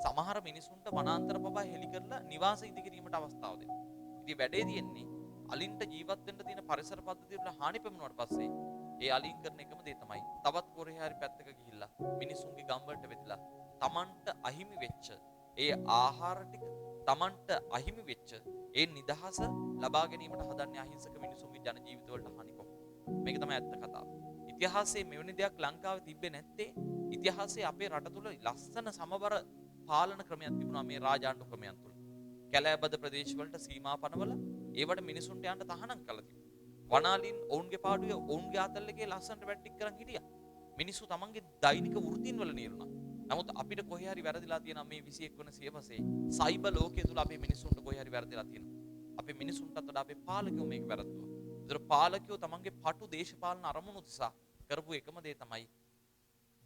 සමහර මිනිසුන්ට වනාන්තර පවා හෙලි කරලා නිවාස ඉදිකිරීමට අවස්ථාව දෙනවා. ඉතින් වැඩේ තියෙන්නේ අලින්ට ජීවත් වෙන්න තියෙන පරිසර පද්ධතිය වල හානි පැමුණාට පස්සේ ඒ අලින් කරන එකම දේ තමයි තවත් කොරේ හරි පැත්තක ගිහිල්ලා මිනිසුන්ගේ ගම් වලට වෙදලා Tamanට අහිමි වෙච්ච ඒ ආහාර ටික Tamanට අහිමි වෙච්ච ඒ නිදහස ලබා ගැනීමට හදන්නේ අහිංසක මිනිසුන්ගේ ජන ජීවිත වලට හානි කොහොමද? මේක තමයි ඇත්ත කතාව. ඉතිහාසයේ මෙවැනි දෙයක් ලංකාවේ තිබ්බේ නැත්තේ ඉතිහාසයේ අපේ රට තුල ලස්සන සමබර පාලන ක්‍රමයක් තිබුණා මේ රාජාණ්ඩු ක්‍රමයන් තුල. කැලෑබද ප්‍රදේශ වලට සීමා පනවල ඒවට මිනිසුන්ට යන්න තහනම් කළා තිබුණා. වනාලීන් ඔවුන්ගේ පාඩුවේ ඔවුන්ගේ ආතල්ලේ ලස්සනට වැට්ටික් කරන් හිටියා. මිනිස්සු තමන්ගේ දෛනික වෘත්තීන් වල නියුණා. නමුත් අපිට කොහේ හරි වැරදිලා තියෙනවා මේ 21 වන සියවසේ සයිබර් ලෝකයේ තුල අපේ මිනිසුන්ට කොහේ හරි වැරදිලා තියෙනවා. අපේ මිනිසුන්ටත් වඩා අපේ පාලකයෝ මේක වැරද්දුවා. ඒතර පාලකයෝ තමන්ගේ පටු දේශපාලන අරමුණු දිසා කරපු එකම දේ තමයි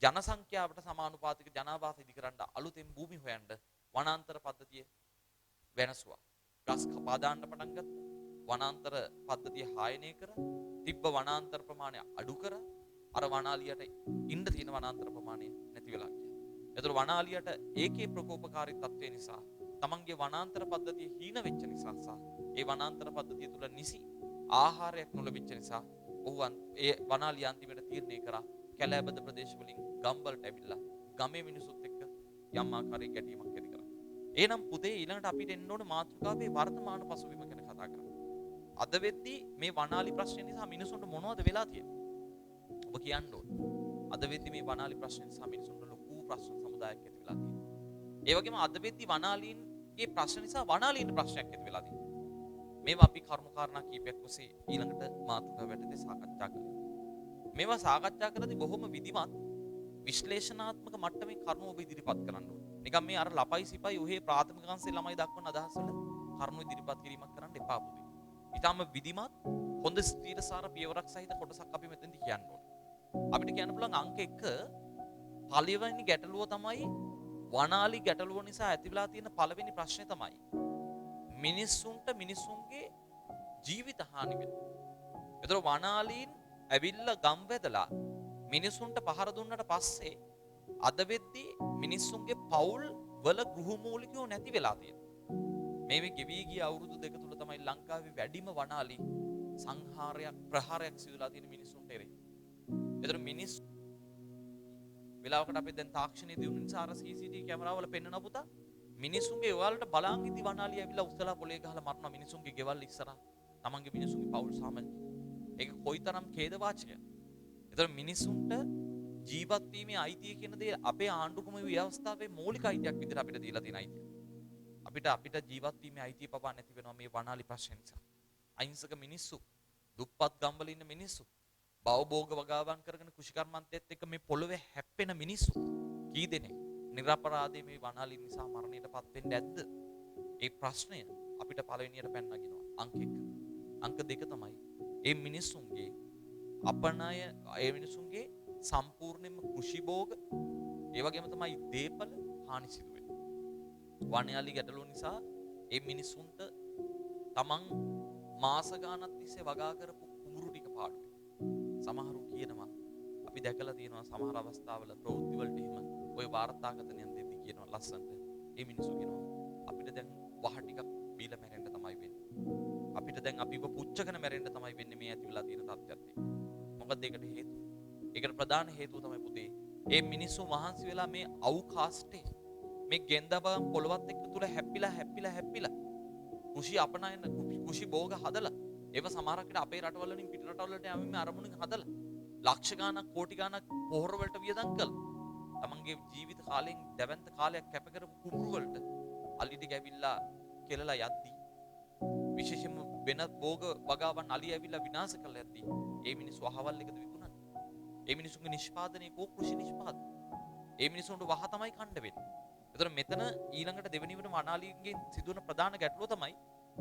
ජන සංඛ්‍යාවට සමානුපාතික ජනාවාස ඉදිකරන්න අලුතෙන් භූමි හොයන්න වනාන්තර පද්ධතිය වෙනසුවා. ගස් කපා දාන්න පටන් ගත්තා. වනාන්තර පද්ධතිය හායනය කර තිබ්බ වනාන්තර ප්‍රමාණය අඩු කර අර වනාලියට ඉන්න තියෙන වනාන්තර ප්‍රමාණය නැති වෙලා ගියා. ඒතර වනාලියට ඒකේ ප්‍රකෝපකාරී තත්ත්වය නිසා තමන්ගේ වනාන්තර පද්ධතිය හීන වෙච්ච නිසා සහ ඒ වනාන්තර පද්ධතිය තුල නිසි ආහාරයක් නොලැබිච්ච නිසා ඔහු ඒ වනාලිය අන්තිමට තීරණය කරා කැලෑබද ප්‍රදේශ වලින් ගම් වලට ඇවිල්ලා ගමේ මිනිසුත් එක්ක යම් ආකාරයක ගැටීමක් ඇති කරා. එහෙනම් පුතේ ඊළඟට අපිට එන්න ඕන මාතෘකාවේ වර්තමාන පසුබිම ගැන කතා කරන්න. අද වෙද්දී මේ වනාලි ප්‍රශ්න නිසා මිනිසුන්ට මොනවද වෙලා තියෙන්නේ? ඔබ කියන්න ඕනේ. අද වෙද්දී මේ වනාලි ප්‍රශ්න නිසා මිනිසුන්ට ලොකු ප්‍රශ්න සමුදායක් ඇති වෙලා තියෙනවා. ඒ වගේම අද වෙද්දී වනාලීන්ගේ ප්‍රශ්න නිසා වනාලීන්ට ප්‍රශ්නයක් ඇති වෙලා තියෙනවා. මේවා අපි කරුණු කාරණා කීපයක් ඔස්සේ ඊළඟට මාතෘකාව යටතේ සාකච්ඡා කළා. මේවා සාකච්ඡා කරද්දී බොහොම විධිමත් විශ්ලේෂණාත්මක මට්ටමේ කරුණු ඔබ ඉදිරිපත් කරන්න ඕනේ. නිකම් මේ අර ලපයි සිපයි ඔහේ ප්‍රාථමික අංශයේ ළමයි දක්වන අදහස් වල කරුණු ඉදිරිපත් කිරීමක් කරන්න එපා පුතේ. ඊටම විධිමත් හොඳ ස්ථීරසාර පියවරක් සහිත කොටසක් අපි මෙතෙන්දි කියන්න ඕනේ. අපිට කියන්න පුළුවන් අංක 1 පළවෙනි ගැටලුව තමයි වනාලි ගැටලුව නිසා ඇතිවලා තියෙන පළවෙනි ප්‍රශ්නේ තමයි මිනිස්සුන්ට මිනිසුන්ගේ ජීවිත හානි වෙනවා. ඒතර වනාලීන් ඇවිල්ලා ගම් වැදලා මිනිසුන්ට පහර දුන්නට පස්සේ අද වෙද්දී මිනිස්සුන්ගේ පවුල් වල ගෘහමූලිකයෝ නැති වෙලා තියෙනවා. මේ ගෙවි ගිය අවුරුදු දෙක තුල තමයි ලංකාවේ වැඩිම වනාලි සංහාරයක් ප්‍රහාරයක් සිදුලා තියෙන මිනිස්සුන්ට එරෙහි. ඒතර මිනිස් වෙලාවකට අපි දැන් තාක්ෂණයේ දියුණු නිසා අර CCTV කැමරාවල පෙන්වන පුතා මිනිසුන්ගේ ඒවලට බලන් ඉදි වනාලි ඇවිල්ලා උස්සලා පොලේ ගහලා මරන මිනිසුන්ගේ ගෙවල් ඉස්සරහා තමන්ගේ මිනිසුන්ගේ පවුල් සාමල්. ඒක කොයිතරම් ඛේදවාචකද? ඒතර මිනිසුන්ට ජීවත් වීමේ අයිතිය කියන දේ අපේ ආණ්ඩුක්‍රම ව්‍යවස්ථාවේ මූලික අයිතියක් විදිහට අපිට දීලා තියෙන අයිතිය. අපිට ජීවත් වීමේ අයිතිය පවා නැති වෙනවා මේ වනාලි ප්‍රශ්න නිසා. අහිංසක මිනිස්සු, දුප්පත් ගම්වල ඉන්න මිනිස්සු, භවභෝග වගාවන් කරගෙන කුෂිකර්මන්තයත් එක්ක මේ පොළවේ හැප්පෙන මිනිස්සු කී දෙනෙක් නිර්අපරාධයේ මේ වනාලි නිසා මරණයටපත් වෙන්නේ නැද්ද? ඒ ප්‍රශ්නය අපිට පළවෙනියට පැන නගිනවා අංක 1. අංක 2 තමයි මේ මිනිස්සුන්ගේ අපනය ඒ මිනිසුන්ගේ සම්පූර්ණයෙන්ම කෘෂි භෝග ඒ වගේම තමයි දේපල හානි සිදු වෙන්නේ. වනාලි ගැටලුව නිසා මේ මිනිසුන්ට තමන් මාස ගානක් තිස්සේ වගා කරපු කුඹුරු ටික පාඩු වෙනවා. සමහරු කියනවා අපි දැකලා තියෙනවා සමහර අවස්ථාවල ප්‍රවෘත්ති වලට එහෙම ඔය වාර්තාගතනයන් දෙද්දි කියනවා ලස්සනට මේ මිනිස්සු කියනවා අපිට දැන් වහ ටිකක් බීලා මැරෙන්න තමයි වෙන්නේ. අපිට දැන් අපිව පුච්චගෙන මැරෙන්න තමයි වෙන්නේ මේ ඇති වෙලා තියෙන තත්ත්වයක් එක්ක. මොකද ඒකට හේතුව? ඒකට ප්‍රධාන හේතුව තමයි පුතේ මේ මිනිස්සු මහන්සි වෙලා මේ අවකාශයේ මේ ගෙන්දබම් පොළවත් එක්ක තුල හැප්පිලා කෘෂි අපනයන කෘෂි භෝග හදලා ඒව සමහරකට අපේ රටවල වලින් පිට රටවල වලට යමින් අරමුණින් හදලා ලක්ෂ ගාණක් කෝටි ගාණක් පොහොර වලට වියදම් කළා. තමන්ගේ ජීවිත කාලයෙන් දැවැන්ත කාලයක් කැප කරපු කුඹුරු වලට අලි ටික ඇවිල්ලා කෙලලා යද්දී විශේෂයෙන්ම වෙන භෝග වගාවන් අලි ඇවිල්ලා විනාශ කරලා යද්දී ඒ මිනිස්සු අහවල් එකද විකුණන්නේ. ඒ මිනිසුන්ගේ නිෂ්පාදනයේ කෝ කෘෂි නිෂ්පාදන. ඒ මිනිසුන්ට වහ තමයි කණ්ඩ වෙන්නේ. ඒතර මෙතන ඊළඟට දෙවෙනි වෙන වනාලීන්ගේ සිදුවන ප්‍රධාන ගැටලුව තමයි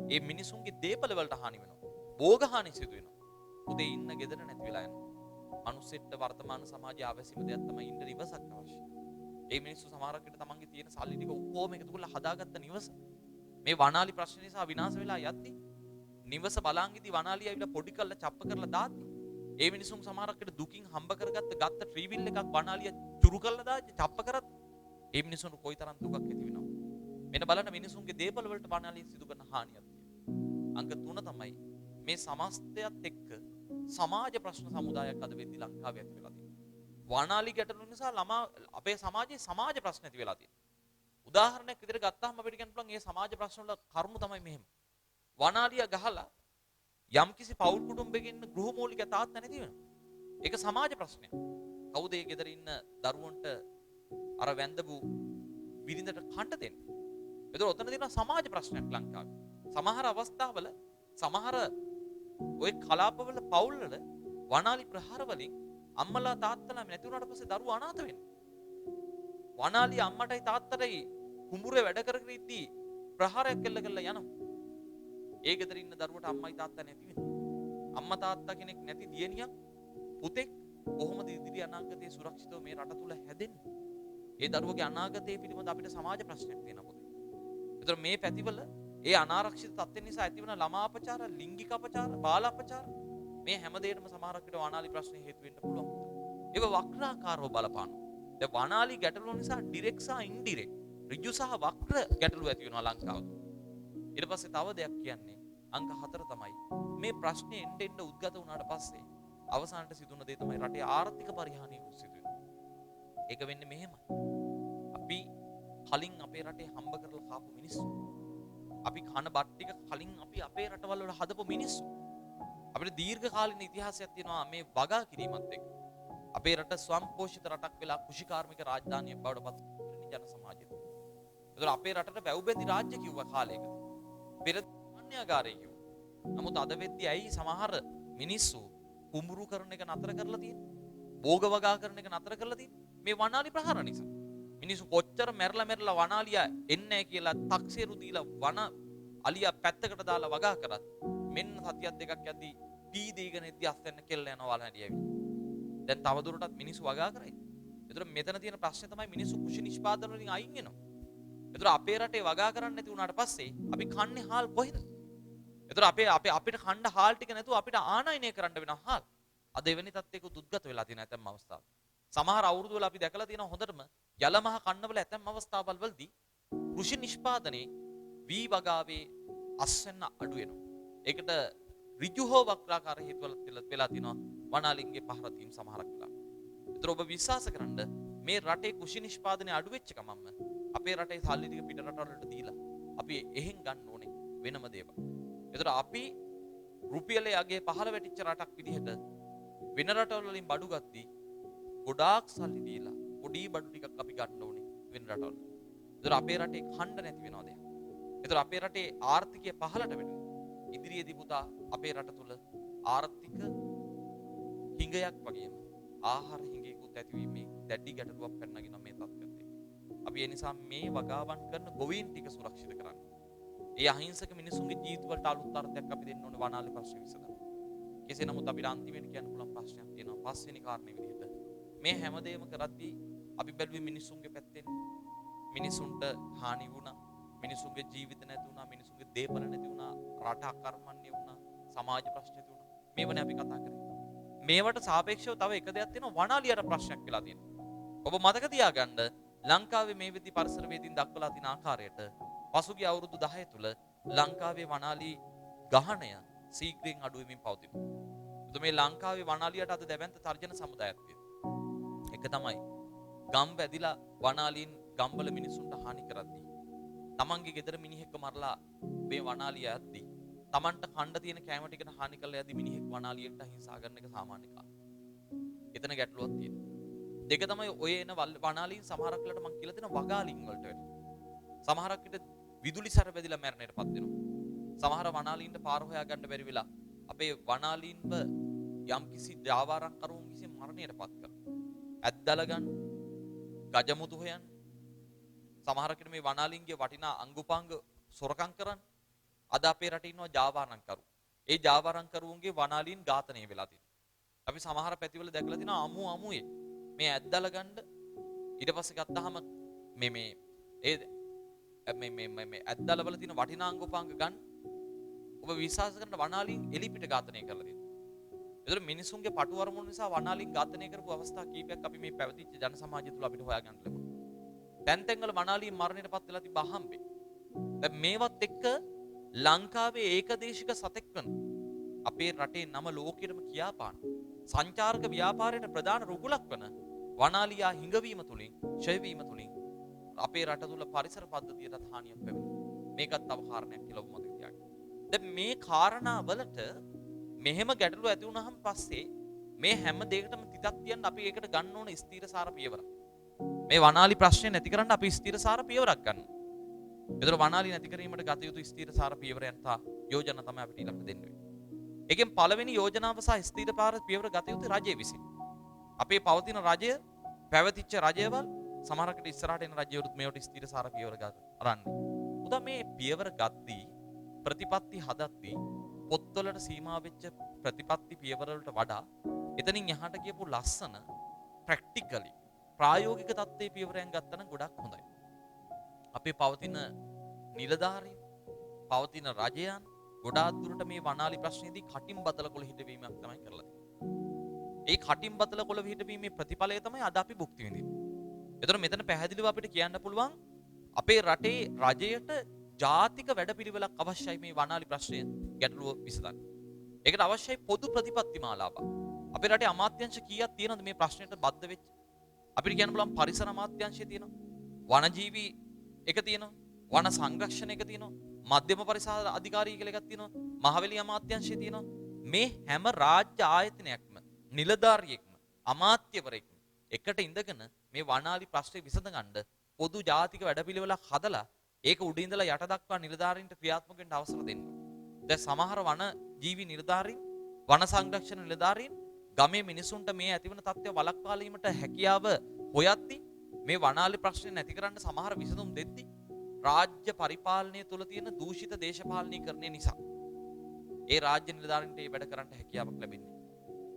මේ මිනිසුන්ගේ දේපල වලට හානි වෙනවා. භෝග හානි සිදු වෙනවා. උදේ ඉන්න ගෙදර නැති වෙලා යනවා. මනුස්සෙට වර්තමාන සමාජයේ අවශ්‍යම දෙයක් තමයි ඉන්න නිවසක් අවශ්‍යයි. ඒ මිනිස්සු සමහරකට තමන්ගේ තියෙන සල්ලි ටික ඔක්කොම එකතු කරලා හදාගත්ත නිවස මේ වනාලි ප්‍රශ්න නිසා විනාශ වෙලා යද්දී නිවස බලන් ඉදි වනාලි ඇවිල්ලා පොඩි කරලා චප්ප කරලා දාද්දී ඒ මිනිසුන් සමහරකට දුකින් හම්බ ගත්ත ට්‍රීවිල් එකක් වනාලිය චුරු කරලා දාද්දී චප්ප කරත් ඒ මිනිසුන්ට කොයිතරම් දුකක් ඇති වෙනවද? මෙන්න බලන්න මිනිසුන්ගේ දේපල වලට වනාලියෙන් සිදු කරන හානියක් තියෙනවා. අංක 3 තමයි මේ සමස්තයත් එක්ක සමාජ ප්‍රශ්න සමුදායක් අද වෙද්දී ලංකාවේ ඇති වෙලා තියෙනවා. වනාලි ගැටලු නිසා අපේ සමාජයේ සමාජ ප්‍රශ්න ඇති වෙලා තියෙනවා. උදාහරණයක් විදිහට ගත්තාම අපිට කියන්න පුළුවන් මේ සමාජ ප්‍රශ්න වල කරුණු තමයි මෙහෙම. වනාලිය ගහලා යම්කිසි පෞල් කුටුම්බයක ඉන්න ගෘහමූලික තාත්තා නැති වෙනවා. ඒක සමාජ ප්‍රශ්නයක්. කවුද ඒ ගෙදර ඉන්න දරුවන්ට අර වැන්දපු විරිඳට කන්න දෙන්නේ? ඒතර ඔතන තියෙන සමාජ ප්‍රශ්නයක් ලංකාවේ. සමහර අවස්ථාවල සමහර ඔය කලාපවල පවුල් වල වනාලි ප්‍රහාර වලින් අම්මලා තාත්තලා නැති වුණාට පස්සේ දරුවෝ අනාථ වෙනවා. වනාලි අම්මටයි තාත්තටයි කුඹුරේ වැඩ කරගෙන ඉද්දී ප්‍රහාරයක් කළා යනවා. ඒ ගෙදර ඉන්න දරුවට අම්මයි තාත්තා නැති වෙනවා. අම්මා තාත්තා කෙනෙක් නැති දියණියක් පුතෙක් කොහොමද ඉදිරි අනාගතයේ සුරක්ෂිතව මේ රට තුල හැදෙන්නේ? ඒ දරුවගේ අනාගතය පිළිබඳ අපිට සමාජ ප්‍රශ්නයක් තියෙනවා පුතේ. ඒතර මේ පැතිවල ඒ අනාරක්ෂිත තත්ත්ව නිසා ඇතිවන ළමා අපචාර, ලිංගික අපචාර, බාල අපචාර මේ හැම දෙයකටම සමහරකට වනාලි ප්‍රශ්නේ හේතු වෙන්න පුළුවන්. ඒක වක්‍රාකාරව බලපානවා. දැන් වනාලි ගැටලුව නිසා ඩිරෙක්ට් සහ ඉන්ඩිරෙක්ට්, ඍජු සහ වක්‍ර ගැටලුව ඇති වෙනවා ලංකාවේ. ඊට පස්සේ තව දෙයක් කියන්නේ අංක 4 තමයි මේ ප්‍රශ්නේ එන්න උද්ගත වුණාට පස්සේ අවසානට සිදුවන දේ තමයි රටේ ආර්ථික පරිහානිය සිදු වෙනවා. ඒක වෙන්නේ මෙහෙමයි. අපි කලින් අපේ රටේ හම්බ කරලා කාපු මිනිස්සු අපි කන බත් ටික කලින් අපි අපේ රටවල් වල හදපු මිනිස්සු. අපිට දීර්ඝ කාලින ඉතිහාසයක් තියෙනවා මේ වගා කිරීමත් එක්ක. අපේ රට ස්වයංපෝෂිත රටක් වෙලා කෘෂිකාර්මික රාජධානියක් බවට පත් වෙන ජන සමාජය. ඒතර අපේ රටට වැව්බැඳි රාජ්‍ය කිව්වා කාලයකට. පෙර අන්‍යාගාරය කිව්වා. නමුත් අද වෙද්දී ඇයි සමහර මිනිස්සු කුඹුරු කරන එක නතර කරලා තියෙන්නේ? භෝග වගා කරන එක නතර කරලා තියෙන්නේ? මේ වනාලි ප්‍රහාර නිසා. මිනිස්සු කොච්චර මැරලා වනාලිය එන්නේ කියලා තක්සේරු දීලා වන අලියා පැත්තකට දාලා වගා කරත් මෙන්න සතියක් දෙකක් යද්දී පී දීගෙන ඉද්දී අස්සෙන්න කෙල්ල යනවා වල හැඩියවිලා. දැන් තවදුරටත් මිනිස්සු වගා කරයි. ඒතර මෙතන තියෙන ප්‍රශ්නේ තමයි මිනිස්සු කුෂි නිෂ්පාදන වලින් අයින් වෙනවා. ඒතර අපේ රටේ වගා කරන්න නැති වුණාට පස්සේ අපි කන්නේ හාල් කොහෙද? ඒතර අපිට කණ්ඩ හාල් ටික නැතුව අපිට ආනයනය කරන්න වෙන හාල්. අද එවැනි තත්ත්වයක උද්ගත වෙලා තියෙන ඇතැම් අවස්ථාවල. සමහර අවුරුදු වල අපි දැකලා තියෙනවා හොඳටම යලමහ කන්නවල ඇතැම් අවස්ථාවල් වලදී කෘෂි නිෂ්පාදනයේ වී වගාවේ අස්වැන්න අඩු වෙනවා. ඒකට ඍජු හෝ වක්‍රාකාර හේතුවල වෙලා තියෙනවා වනාලින්ගේ පහර දීම් සමහරක් වෙලා. ඒතර ඔබ විශ්වාස කරන්න මේ රටේ කෘෂි නිෂ්පාදනය අඩු වෙච්ච ගමන්ම අපේ රටේ සල්ලි ටික පිට රටවල් වලට දීලා අපි එහෙන් ගන්න ඕනේ වෙනම දේවල්. ඒතර අපි රුපියලේ අගේ පහළ වැටිච්ච රටක් විදිහට වෙන රටවල් වලින් බඩු ගත්තී ගොඩාක් සල්ලි දීලා පොඩි බඩු ටිකක් අපි ගන්න ඕනේ වෙන රටවල්. ඒතර අපේ රටේ ඛණ්ඩ නැති වෙනවා දැන්. ඒතර අපේ රටේ ආර්ථිකය පහළට වෙනවා. ඉදිරියේදී පුතා අපේ රට තුල ආර්ථික හිඟයක් වගේම ආහාර හිඟයකුත් ඇතිවීමේ දැඩි ගැටලුවක් පැනනගෙන මේ තත්ත්වයට. අපි ඒ නිසා මේ වගාවන් කරන ගොවීන් ටික සුරක්ෂිත කරන්න. ඒ අහිංසක මිනිසුන්ගේ ජීවිත වලට අලුත් අර්ථයක් අපි දෙන්න ඕනේ වනාලි ප්‍රශ්න විසඳන්න. කෙසේ නමුත් අපිට අන්තිමට කියන්න පුළුවන් ප්‍රශ්නයක් තියෙනවා. පස්වෙනි කාරණේ විදිහට මේ හැමදේම කරද්දී අපි බැලුවේ මිනිසුන්ගේ පැත්තෙන්. මිනිසුන්ට හානි වුණා. මිනිසුන්ගේ ජීවිත නැති වුණා. මිනිසුන්ගේ දේපල නැති වුණා. රට අකර්මණ්‍ය වුණා. සමාජ ප්‍රශ්න ඇති වුණා. මේවනේ අපි කතා කරේ. මේවට සාපේක්ෂව තව එක දෙයක් තියෙනවා වනාලියට ප්‍රශ්නයක් වෙලා තියෙනවා. ඔබ මතක තියාගන්න ලංකාවේ මේ විදි පරිසරවේදීන් දක්වලා තියෙන ආකාරයට පසුගිය අවුරුදු 10 තුල ලංකාවේ වනාලි ගහණය ශීඝ්‍රයෙන් අඩු වෙමින් පවතිනවා. එතකොට මේ ලංකාවේ වනාලියට අද දැවැන්ත තර්ජන සමුදායක් තියෙනවා. එක තමයි ගම් වැදිලා වනාලීන් ගම්වල මිනිසුන්ට හානි කරද්දී තමන්ගේ ගෙදර මිනිහෙක්ව මරලා මේ වනාලිය යද්දී තමන්ට කණ්ඩ තියෙන කැම ටිකට හානි කරලා යද්දී මිනිහෙක් වනාලියට හිංසා කරන එක සාමාන්‍ය කාර්යයක්. එතන ගැටලුවක් තියෙනවා. දෙක තමයි ඔය එන වනාලීන් සමහරක් වෙලට මම කියලා දෙන වගාලින් වලට වෙනවා. සමහරක් විට විදුලි සැර බැඳිලා මැරණයටපත් වෙනවා. සමහර වනාලීන්ට පාර හොයා ගන්න බැරි වෙලා අපේ වනාලීන්ව යම්කිසි ජාවාරම් කරුවුන් විසින් මරණයටපත් කරනවා. ඇද්දල ගන්න, ගජමුතු හොයන්න. සමහරකට මේ වනාලීන්ගේ වටිනා අංගුපාංග සොරකම් කරන්න. අද අපේ රටේ ඉන්නවා ජාවාරම් කරු. ඒ ජාවාරම් කරුවුන්ගේ වනාලීන් ඝාතනය වෙලා තියෙනවා. අපි සමහර පැතිවල දැකලා තියෙනවා අමුයේ මේ ඇද්දල ගන්න ඊට පස්සේ ගත්තාම මේ ඇද්දල වල තියෙන වටිනා අංගුපාංග ගන්න ඔබ විශ්වාස කරන වනාලීන් එලිපිට ඝාතනය කරලා තියෙනවා. ඒතර මිනිසුන්ගේ පටු අරමුණු නිසා වනාලීන් ඝාතනය කරපු අවස්ථා කීපයක් අපි මේ පැවතිච්ච ජන සමාජය තුල අපිට හොයාගන්න ලැබුණා. තැන් වල වනාලීන් මරණයටපත් වෙලා තිබ්බ අහම්බේ. දැන් මේවත් එක්ක ලංකාවේ ඒකදේශික සතෙක් වන අපේ රටේ නම ලෝකෙටම කියාපාන සංචාරක ව්‍යාපාරයට ප්‍රධාන රුකුලක් වන වනාලියා හිඟවීම තුලින් ඡය වීම තුලින් අපේ රට තුල පරිසර පද්ධතියටත් හානියක් වෙනවා. මේකත් තව කාරණයක් කියලා ඔබ මතක තියාගන්න. දැන් මේ කාරණා වලට මෙහෙම ගැටලු ඇති වුණාම පස්සේ මේ හැම දෙයකටම තිතක් තියන්න අපි ඒකට ගන්න ඕන ස්ථීරසාර පියවරක්. මේ වනාලි ප්‍රශ්නේ නැති කරන්න අපි ස්ථීරසාර පියවරක් ගන්න. ඒතර වනාලි නැති කිරීමට ගත යුතු ස්ථීරසාර පියවරයන් තා යෝජනා තමයි අපිට ඊළඟට දෙන්න වෙන්නේ. ඒකෙන් පළවෙනි යෝජනාව සහ ස්ථීරපාර පියවර ගත යුතු රජය විසින්. අපේ පවතින රජය පැවතිච්ච රජයවල් සමහරකට ඉස්සරහට එන රජවරුත් මේවට ස්ථීරසාර පියවර ගන්න අරන්නේ. උදා මේ පියවර ගද්දී ප්‍රතිපත්ති හදද්දී පොත්වලට සීමා වෙච්ච ප්‍රතිපත්ති පියවර වලට වඩා එතනින් එහාට කියපු ලස්සන ප්‍රැක්ටිකලි ප්‍රායෝගික தත්ත්වයේ පියවරයන් ගත්තා නම් ගොඩක් හොඳයි. අපේ පවතින නිලධාරීන් පවතින රජයන් ගොඩාක් දුරට මේ වනාලි ප්‍රශ්නේදී කටින් බතල කොළ හිටවීමක් තමයි කරලා තියෙන්නේ. ඒ කටින් බතල කොළ හිටවීමේ ප්‍රතිඵලය තමයි අද අපි භුක්ති විඳින්නේ. ඒතර මෙතන පැහැදිලිව අපිට කියන්න පුළුවන් අපේ රටේ රජයට ජාතික වැඩපිළිවෙලක් අවශ්‍යයි මේ වනාලි ප්‍රශ්නය ගැටලුව විසඳන්න. ඒකට අවශ්‍යයි පොදු ප්‍රතිපත්ති මාලාවක්. අපේ රටේ අමාත්‍යාංශ කීයක් තියෙනවද මේ ප්‍රශ්නෙට බද්ධ වෙච්ච? අපිට කියන්න පුළුවන් පරිසර අමාත්‍යාංශය තියෙනවා. වනජීවි එක තියෙනවා. වන සංරක්ෂණ එක තියෙනවා. මධ්‍යම පරිසර අධිකාරිය කියලා එකක් තියෙනවා. මහවැලි අමාත්‍යාංශය තියෙනවා. මේ හැම රාජ්‍ය ආයතනයක්ම නිලධාරියෙක්ම අමාත්‍යවරයෙක්ම එකට ඉඳගෙන මේ වනාලි ප්‍රශ්නේ විසඳගන්න පොදු ජාතික වැඩපිළිවෙලක් හදලා ඒක උඩ ඉඳලා යට දක්වා නිලධාරීන්ට ක්‍රියාත්මක වෙන්න අවසර දෙන්න. දැන් සමහර වන ජීවි නිලධාරීන් වන සංරක්ෂණ නිලධාරීන් ගමේ මිනිසුන්ට මේ ඇතිවන තත්ත්වය වළක්වාලීමට හැකියාව හොයද්දී මේ වනාලි ප්‍රශ්නේ නැති කරන්න සමහර විසඳුම් දෙද්දී රාජ්‍ය පරිපාලනය තුළ තියෙන දූෂිත දේශපාලනීකරණය නිසා ඒ රාජ්‍ය නිලධාරීන්ට මේ වැඩ කරන්න හැකියාවක් ලැබෙන්නේ.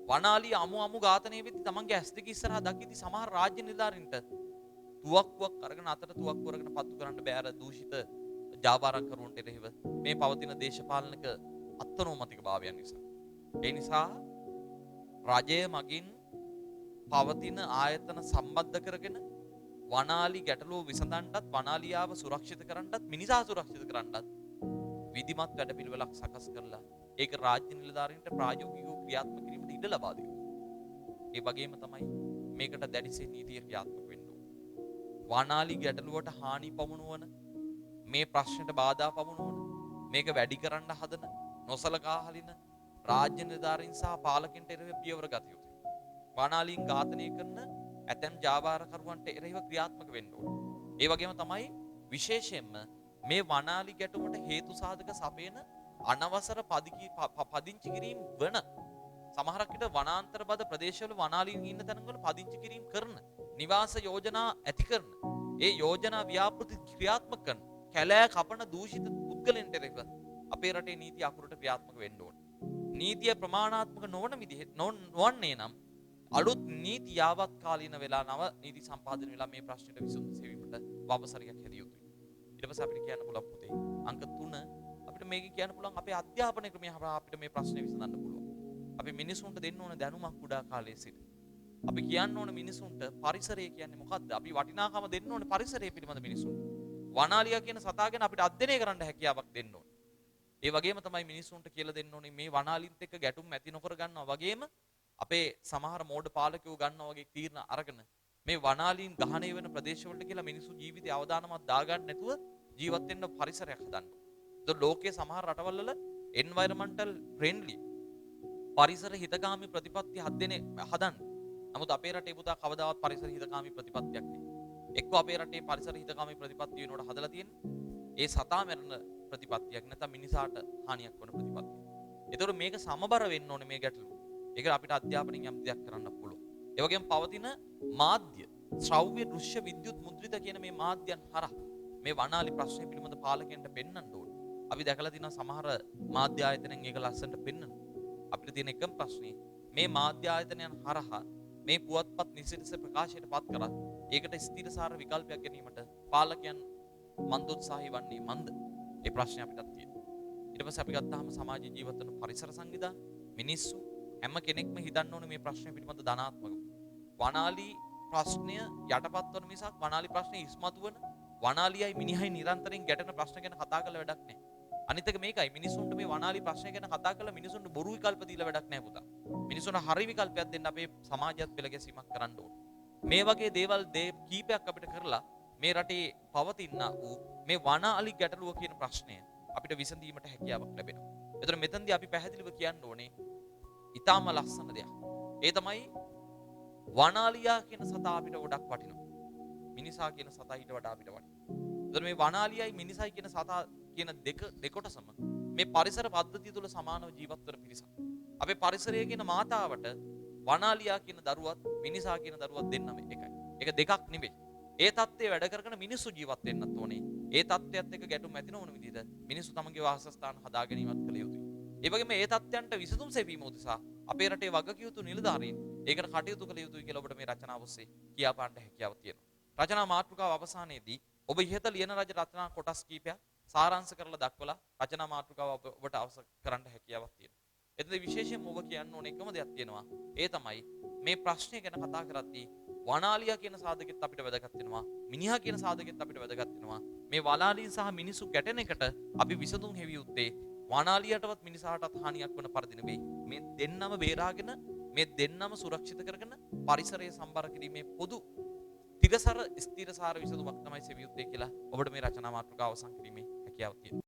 වනාලි අමු ඝාතනය වෙද්දී තමන්ගේ ඇස් දෙක ඉස්සරහා දකිද්දී සමහර රාජ්‍ය නිලධාරීන්ට තුවක්කුවක් අරගෙන අතට තුවක්කුව අරගෙන පත්තු කරන්න බෑ අර දූෂිත ජාවාරම්කරුවන්ට එරෙහිව මේ පවතින දේශපාලනික අත්නෝමතික භාවයන් නිසා. ඒ නිසා රජය මගින් පවතින ආයතන සම්බද්ධ කරගෙන වනාලි ගැටලුව විසඳන්නත් වනාලියාව සුරක්ෂිත කරන්නත් මිනිසා සුරක්ෂිත කරන්නත් විධිමත් වැඩපිළිවෙලක් සකස් කරලා ඒක රාජ්‍ය නිලධාරීන්ට ප්‍රායෝගිකව ක්‍රියාත්මක කිරීමට ඉඩ ලබා දෙනවා. ඒ වගේම තමයි මේකට දැඩිසේ නීතිය ක්‍රියාත්මක වෙන්න ඕන. වනාලි ගැටලුවට හානි පමුණුවන මේ ප්‍රශ්නයට බාධා පමුණුවන මේක වැඩි කරන්න හදන නොසලකා හරින රාජ්‍ය නිලධාරීන් සහ පාලකින්ට එරෙහිව පියවර ගත යුතුයි. වනාලීන් ඝාතනය කරන ඇතැම් ජාවාරකරුවන්ට එරෙහිව ක්‍රියාත්මක වෙන්න ඕන. ඒ වගේම තමයි විශේෂයෙන්ම මේ වනාලි ගැටුමට හේතු සාධක සපයන අනවසර පදිංචි කිරීම වන සමහරක් විට වනාන්තර බද ප්‍රදේශවල වනාලීන් ඉන්න තැන්වල පදිංචි කිරීම කරන නිවාස යෝජනා ඇති කරන ඒ යෝජනා ව්‍යාපෘති ක්‍රියාත්මක කරන කැලෑ කපන දූෂිත පුද්ගලයන්ට එරෙහිව අපේ රටේ නීති අකුරට ක්‍රියාත්මක වෙන්න ඕන. නීතිය ප්‍රමාණාත්මක නොවන විදිහට නොවන්නේ නම් අලුත් නීති යාවත් කාලීන වෙලා නව නීති සම්පාදනය වෙලා මේ ප්‍රශ්නෙට විසඳුම් සෙවීමට වවසරයක් හැදිය යුතුයි. ඊට පස්සේ අපිට කියන්න පුළුවන් පුතේ අංක 3 අපිට මේක කියන්න පුළුවන් අපේ අධ්‍යාපන ක්‍රමය හරහා අපිට මේ ප්‍රශ්නේ විසඳන්න පුළුවන්. අපි මිනිසුන්ට දෙන්න ඕන දැනුමක් කුඩා කාලයේ සිට. අපි කියන්න ඕන මිනිසුන්ට පරිසරය කියන්නේ මොකක්ද? අපි වටිනාකම දෙන්න ඕනේ පරිසරය පිළිබඳ මිනිසුන්ට. වනාලියා කියන සතා ගැන අපිට අධ්‍යයනය කරන්න හැකියාවක් දෙන්න ඕනේ. ඒ වගේම තමයි මිනිසුන්ට කියලා දෙන්න ඕනේ මේ වනාලින්ත් එක්ක ගැටුම් ඇති නොකර ගන්නවා වගේම අපේ සමහර මෝඩ පාලකයෝ ගන්නවා වගේ තීරණ අරගෙන මේ වනාලීන් ගහණය වෙන ප්‍රදේශවලට කියලා මිනිසු ජීවිතය අවදානමක් දාගන්න නැතුව ජීවත් වෙන්න පරිසරයක් හදන්න. ඒතකොට ලෝකයේ සමහර රටවල් වල එන්වයරන්මන්ටල් ෆ්‍රෙන්ඩ්ලි පරිසර හිතකාමී ප්‍රතිපත්ති හදන්න. නමුත් අපේ රටේ පුතා කවදාවත් පරිසර හිතකාමී ප්‍රතිපත්තියක් නැහැ. එක්ක අපේ රටේ පරිසර හිතකාමී ප්‍රතිපත්තිය වෙනකොට හදලා තියෙන්නේ ඒ සතා මරණ ප්‍රතිපත්තියක් නැත්නම් මිනිසාට හානියක් වන ප්‍රතිපත්තියක්. ඒතකොට මේක සමබර වෙන්න ඕනේ මේ ගැටලුව. ඒක අපිට අධ්‍යාපනයෙන් යම් දෙයක් කරන්න පුළුවන්. ඒ වගේම පවතින මාධ්‍ය, ශ්‍රව්‍ය, දෘශ්‍ය, විද්‍යුත්, මුද්‍රිත කියන මේ මාධ්‍යයන් හරහා මේ වනාලි ප්‍රශ්නය පිළිබඳ පාලකයන්ට පෙන්වන්න ඕනේ. අපි දැකලා තියෙනවා සමහර මාධ්‍ය ආයතනයන් ඒක ලස්සනට පෙන්වනවා. අපිට තියෙන එකම ප්‍රශ්නේ මේ මාධ්‍ය ආයතනයන් හරහා මේ පුවත්පත් නිසිතස ප්‍රකාශයට පත් කරත් ඒකට ස්ථිරසාර විකල්පයක් ගැනීමට පාලකයන් මන්දෝත්සාහී වන්නේ මන්ද? ඒ ප්‍රශ්නේ අපිටත් තියෙනවා. ඊට පස්සේ අපි ගත්තාම සමාජ ජීවත් වෙන පරිසර සංවිධාන මිනිස්සු හැම කෙනෙක්ම හිතන්න ඕනේ මේ ප්‍රශ්නේ පිළිබඳ ධනාත්මකව. වනාලි ප්‍රශ්නය යටපත් වන මිසක් වනාලි ප්‍රශ්නේ ඉස්මතු වන වනාලියයි මිනිහයි නිරන්තරයෙන් ගැටෙන ප්‍රශ්න ගැන කතා කරලා වැඩක් නැහැ. අනිත් එක මේකයි මිනිසුන්ට මේ වනාලි ප්‍රශ්නය ගැන කතා කරලා මිනිසුන්ට බොරු විකල්ප දීලා වැඩක් නැහැ පුතා. මිනිසුන්ට හරි විකල්පයක් දෙන්න අපේ සමාජයත් පෙළගැසීමක් කරන්න ඕනේ. මේ වගේ දේවල් කීපයක් අපිට කරලා මේ රටේ පවතින වූ මේ වනාලි ගැටලුව කියන ප්‍රශ්නය අපිට විසඳීමට හැකියාවක් ලැබෙනවා. ඒතර මෙතනදී අපි පැහැදිලිව කියන්න ඕනේ ඊටාම ලස්සන දෙයක්. ඒ තමයි වනාලියා කියන සතා අපිට ගොඩක් වටිනවා. මිනිසා කියන සතා ඊට වඩා අපිට වටිනවා. ඒතර මේ වනාලියයි මිනිසයි කියන සතා කියන දෙකොටසම මේ පරිසර පද්ධතිය තුළ සමානව ජීවත් වෙන පිරිසක්. අපේ පරිසරය කියන මාතාවට වනාලියා කියන දරුවත් මිනිසා කියන දරුවත් දෙන්නම එකයි. ඒක දෙකක් නෙමෙයි. ඒ தත්ත්වය වැඩ කරගෙන මිනිස්සු ජීවත් වෙන්නත් ඕනේ. ඒ தත්ත්වයත් එක්ක ගැටුම් ඇති නොවන විදිහට මිනිස්සු තමන්ගේ වාසස්ථාන හදා ගැනීමත් කළ යුතුයි. ඒ වගේම ඒ தත්ත්වයන්ට විසඳුම් සෙවීම උදෙසා අපේ රටේ වගකිය යුතු නිලධාරීන් ඒකට කටයුතු කළ යුතුයි කියලා ඔබට මේ රචනාව ඔස්සේ කියා පාන්න හැකියාවක් තියෙනවා. රචනා මාතෘකාව අවසානයේදී ඔබ ඉහත ලියන රජ රචනා කොටස් කීපයක් සාරාංශ කරලා දක්වලා රචනා මාතෘකාව ඔබට අවශ්‍ය කරන්න හැකියාවක් තියෙනවා. එතනදී විශේෂයෙන්ම ඔබ කියන්න ඕන එකම දෙයක් තියෙනවා. ඒ තමයි මේ ප්‍රශ්නය ගැන කතා කරද්දී වනාලියා කියන සාධකෙත් අපිට වැදගත් වෙනවා. මිනිහා කියන සාධකෙත් අපිට වැදගත් වෙනවා. මේ වනාලීන් සහ මිනිසු ගැටෙන එකට අපි විසඳුම් හෙවිය යුත්තේ වනාලියටවත් මිනිසාටත් හානියක් වන පරිදි නෙවෙයි. මේ දෙන්නම බේරාගෙන මේ දෙන්නම සුරක්ෂිත කරගෙන පරිසරය සම්බර කිරීමේ පොදු තිරසර ස්ථිරසාර විසඳුමක් තමයි සෙවිය යුත්තේ කියලා ඔබට මේ රචනා මාතෘකාව අවසන් කිරීමේ හැකියාව තියෙනවා.